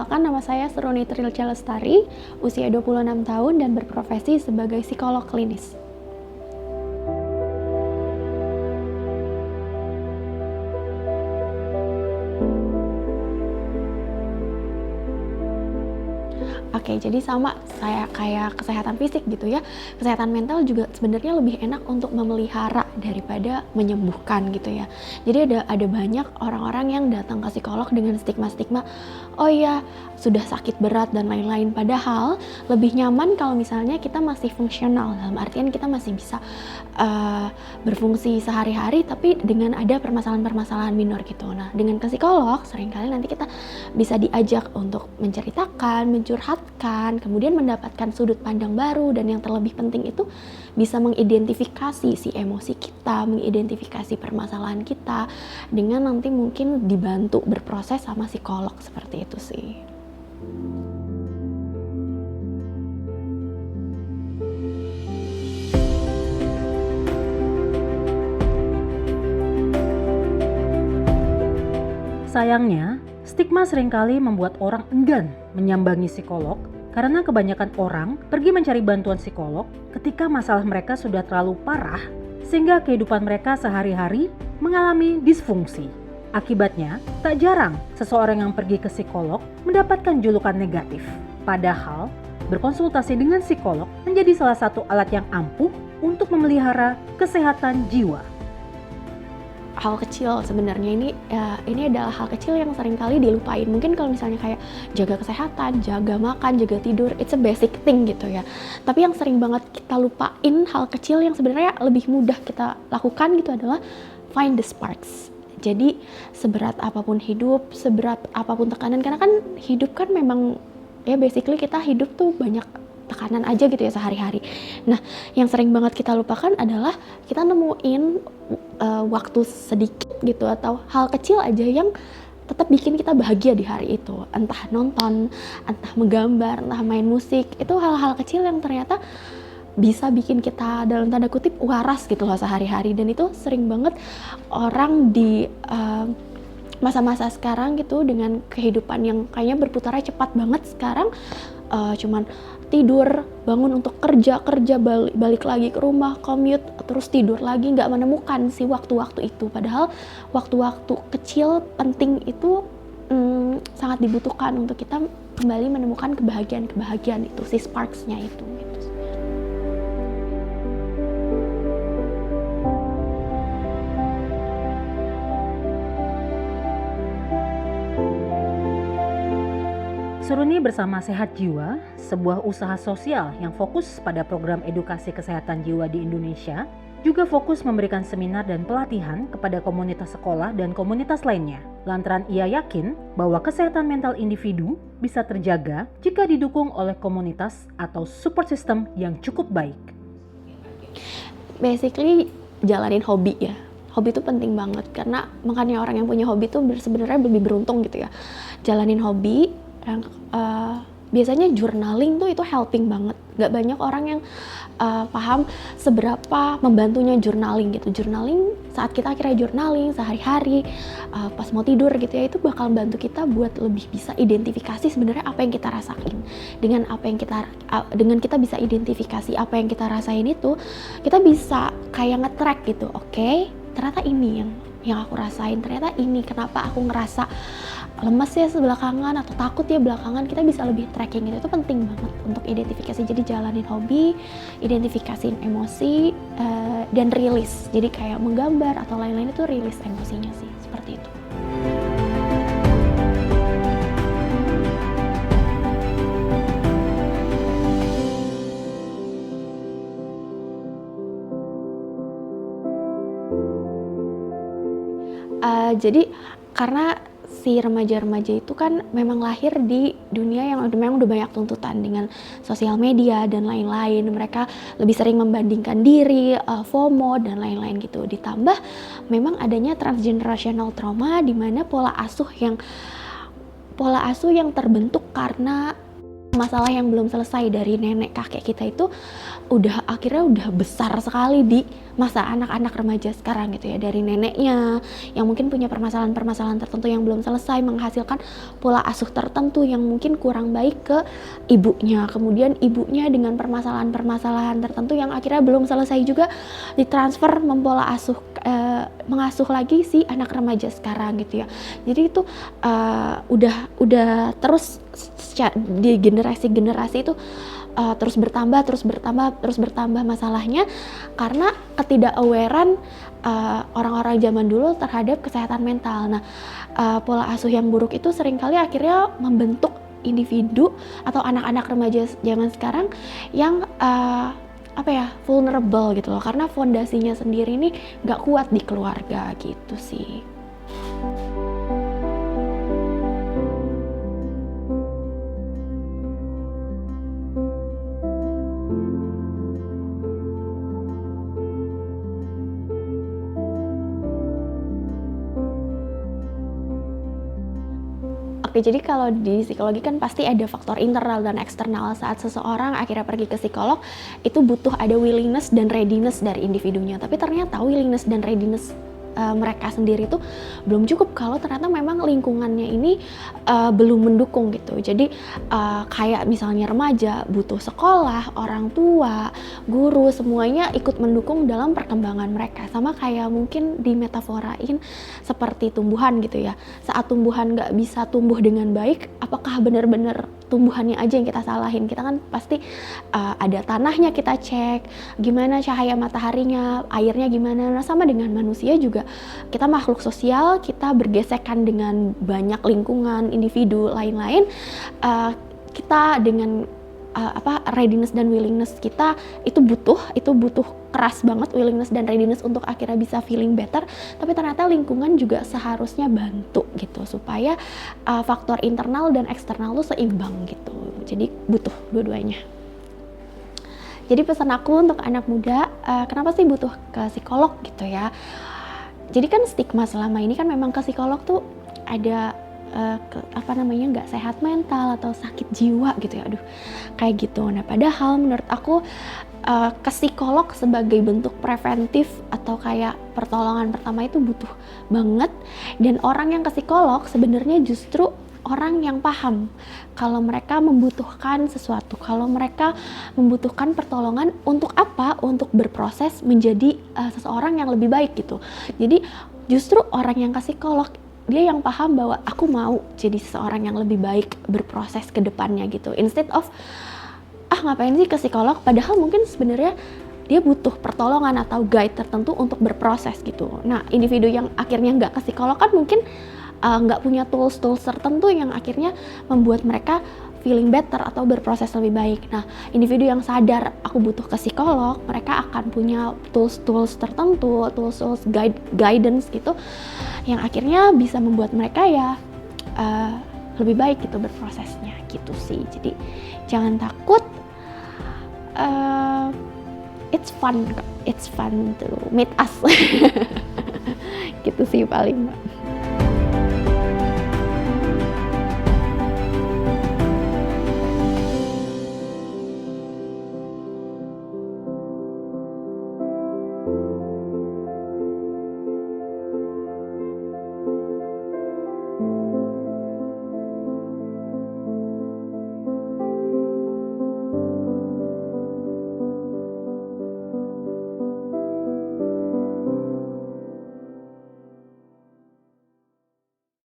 Perkenalkan, nama saya Seruni Trilce Lestari, usia 26 tahun dan berprofesi sebagai psikolog klinis. Oke, jadi sama saya kayak kesehatan fisik gitu ya. Kesehatan mental juga sebenarnya lebih enak untuk memelihara daripada menyembuhkan gitu ya. Jadi ada banyak orang-orang yang datang ke psikolog dengan stigma-stigma, oh ya sudah sakit berat dan lain-lain. Padahal lebih nyaman kalau misalnya kita masih fungsional, dalam artian kita masih bisa berfungsi sehari-hari tapi dengan ada permasalahan-permasalahan minor gitu. Nah, dengan ke psikolog seringkali nanti kita bisa diajak untuk menceritakan, mencurhatkan, kemudian mendapatkan sudut pandang baru, dan yang terlebih penting itu bisa mengidentifikasi si emosi kita, mengidentifikasi permasalahan kita, dengan nanti mungkin dibantu berproses sama psikolog, seperti itu sih. Sayangnya, stigma seringkali membuat orang enggan menyambangi psikolog karena kebanyakan orang pergi mencari bantuan psikolog ketika masalah mereka sudah terlalu parah sehingga kehidupan mereka sehari-hari mengalami disfungsi. Akibatnya, tak jarang seseorang yang pergi ke psikolog mendapatkan julukan negatif. Padahal, berkonsultasi dengan psikolog menjadi salah satu alat yang ampuh untuk memelihara kesehatan jiwa. Hal kecil sebenarnya ini adalah hal kecil yang seringkali dilupain. Mungkin kalau misalnya kayak jaga kesehatan, jaga makan, jaga tidur, it's a basic thing gitu ya. Tapi yang sering banget kita lupain, hal kecil yang sebenarnya lebih mudah kita lakukan gitu adalah find the sparks. Jadi seberat apapun hidup, seberat apapun tekanan, karena kan hidup kan memang ya basically kita hidup tuh banyak tekanan aja gitu ya sehari-hari. Nah, yang sering banget kita lupakan adalah kita nemuin waktu sedikit gitu atau hal kecil aja yang tetap bikin kita bahagia di hari itu. Entah nonton, entah menggambar, entah main musik. Itu hal-hal kecil yang ternyata bisa bikin kita dalam tanda kutip waras gitu loh sehari-hari. Dan itu sering banget orang di masa-masa sekarang gitu, dengan kehidupan yang kayaknya berputarnya cepat banget sekarang, cuman tidur, bangun untuk kerja, balik lagi ke rumah, commute, terus tidur lagi, nggak menemukan si waktu-waktu itu. Padahal waktu-waktu kecil penting itu sangat dibutuhkan untuk kita kembali menemukan kebahagiaan itu, si sparks-nya itu gitu. Seruni bersama Sehat Jiwa, sebuah usaha sosial yang fokus pada program edukasi kesehatan jiwa di Indonesia, juga fokus memberikan seminar dan pelatihan kepada komunitas sekolah dan komunitas lainnya. Lantaran ia yakin bahwa kesehatan mental individu bisa terjaga jika didukung oleh komunitas atau support system yang cukup baik. Basically, jalanin hobi ya. Hobi itu penting banget, karena makanya orang yang punya hobi itu sebenarnya lebih beruntung gitu ya. Jalanin hobi. Biasanya journaling tuh itu helping banget. Gak banyak orang yang paham seberapa membantunya journaling gitu. Journaling, saat kita akhirnya journaling sehari-hari, pas mau tidur gitu ya, itu bakal bantu kita buat lebih bisa identifikasi sebenarnya apa yang kita rasain. Dengan kita bisa identifikasi apa yang kita rasain itu, kita bisa kayak nge-track gitu. Oke, ternyata ini yang aku rasain, ternyata ini kenapa aku ngerasa lemes ya belakangan atau takut ya belakangan. Kita bisa lebih tracking gitu. Itu penting banget untuk identifikasi. Jadi jalanin hobi, identifikasiin emosi, dan rilis. Jadi kayak menggambar atau lain-lain itu rilis emosinya sih, seperti itu. Jadi karena si remaja-remaja itu kan memang lahir di dunia yang memang udah banyak tuntutan dengan sosial media dan lain-lain. Mereka lebih sering membandingkan diri, FOMO dan lain-lain gitu. Ditambah memang adanya transgenerational trauma, di mana pola asuh yang terbentuk karena masalah yang belum selesai dari nenek kakek kita itu akhirnya udah besar sekali di masa anak-anak remaja sekarang gitu ya, dari neneknya yang mungkin punya permasalahan-permasalahan tertentu yang belum selesai, menghasilkan pola asuh tertentu yang mungkin kurang baik ke ibunya, kemudian ibunya dengan permasalahan-permasalahan tertentu yang akhirnya belum selesai juga ditransfer mengasuh lagi si anak remaja sekarang gitu ya. Jadi itu udah terus di generasi-generasi itu terus bertambah masalahnya karena ketidakawarean orang-orang zaman dulu terhadap kesehatan mental. Nah, pola asuh yang buruk itu seringkali akhirnya membentuk individu atau anak-anak remaja zaman sekarang yang vulnerable gitu loh, karena fondasinya sendiri nih nggak kuat di keluarga gitu sih. Oke, jadi kalau di psikologi kan pasti ada faktor internal dan eksternal. Saat seseorang akhirnya pergi ke psikolog, itu butuh ada willingness dan readiness dari individunya. Tapi ternyata willingness dan readiness mereka sendiri tuh belum cukup kalau ternyata memang lingkungannya ini belum mendukung gitu. Jadi kayak misalnya remaja butuh sekolah, orang tua, guru, semuanya ikut mendukung dalam perkembangan mereka. Sama kayak mungkin dimetaforain seperti tumbuhan gitu ya. Saat tumbuhan nggak bisa tumbuh dengan baik, apakah benar-benar tumbuhannya aja yang kita salahin? Kita kan pasti ada tanahnya kita cek, gimana cahaya mataharinya, airnya gimana. Nah, sama dengan manusia juga, kita makhluk sosial, kita bergesekan dengan banyak lingkungan, individu, lain-lain. Kita dengan readiness dan willingness kita itu butuh keras banget, willingness dan readiness untuk akhirnya bisa feeling better. Tapi ternyata lingkungan juga seharusnya bantu gitu supaya faktor internal dan eksternal tuh seimbang gitu. Jadi butuh dua-duanya. Jadi pesan aku untuk anak muda, kenapa sih butuh ke psikolog gitu ya? Jadi kan stigma selama ini kan memang ke psikolog tuh ada nggak sehat mental atau sakit jiwa gitu ya, kayak gitu. Nah, padahal menurut aku ke psikolog sebagai bentuk preventif atau kayak pertolongan pertama itu butuh banget. Dan orang yang ke psikolog sebenarnya justru orang yang paham kalau mereka membutuhkan sesuatu, kalau mereka membutuhkan pertolongan untuk apa? Untuk berproses menjadi seseorang yang lebih baik gitu. Jadi justru orang yang ke psikolog, dia yang paham bahwa aku mau jadi seseorang yang lebih baik berproses ke depannya gitu. Instead of ngapain sih ke psikolog, padahal mungkin sebenarnya dia butuh pertolongan atau guide tertentu untuk berproses gitu. Nah, individu yang akhirnya nggak ke psikolog kan mungkin nggak punya tools tertentu yang akhirnya membuat mereka feeling better atau berproses lebih baik. Nah, individu yang sadar aku butuh ke psikolog, mereka akan punya tools tertentu, tools guidance gitu, yang akhirnya bisa membuat mereka ya lebih baik gitu berprosesnya gitu sih. Jadi jangan takut, it's fun to meet us gitu sih paling.